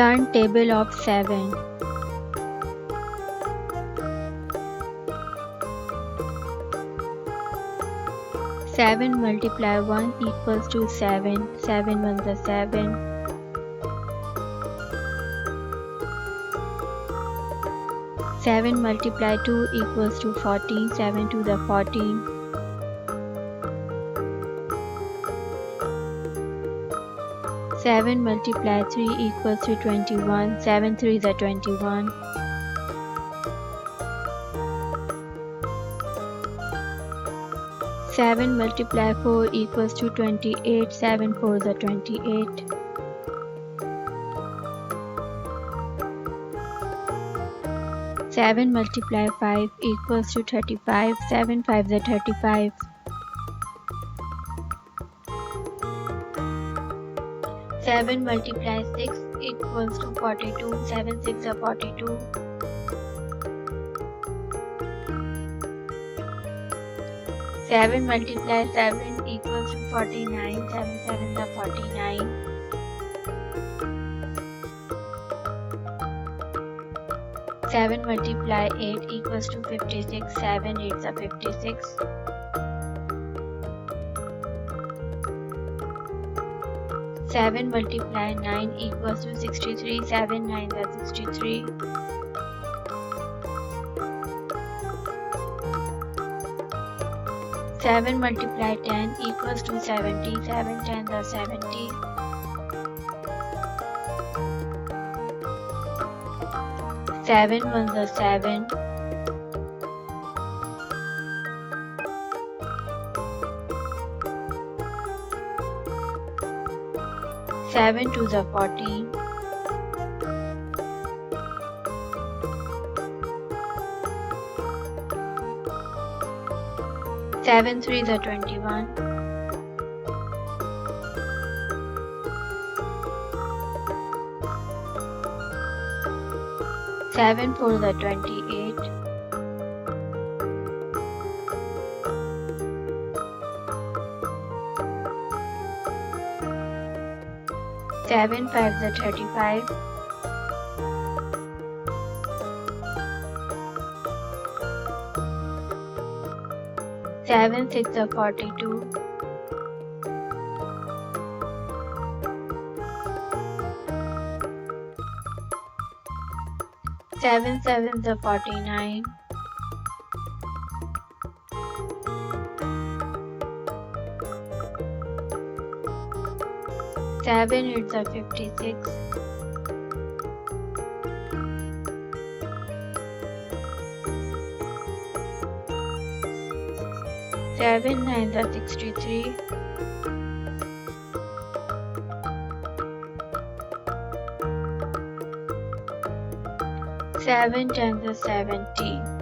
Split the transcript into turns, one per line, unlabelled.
Learn table of 7. 7 multiply 1 equals to 7. 7 ones are 7. 7 multiply 2 equals to 14. 7 to the 14. 7 multiply 3 equals to 21. 7 3 is 21. 7 multiply 4 equals to 28. 7 4 is 28. 7 multiply 5 equals to 35. 7 5 is 35. 7 multiply 6 equals to 42. 7 6 is 42. 7 multiply 7 equals to 49. 7 7 is 49. 7 multiply 8 equals to 56. 7 8 is 56. 7 multiply 9 equals to 63. 7 9 is 63. 7 multiply 10 equals to 70. 7 10 is 70. 7 1s are 7. 7 2s are 14. 7 3s are 21. 7 4s are 28. 7 5s are 35. 7 6 are 42. 7 7s are 49. 7 8s are 56. 7 9s are 63. 7 10s are 70.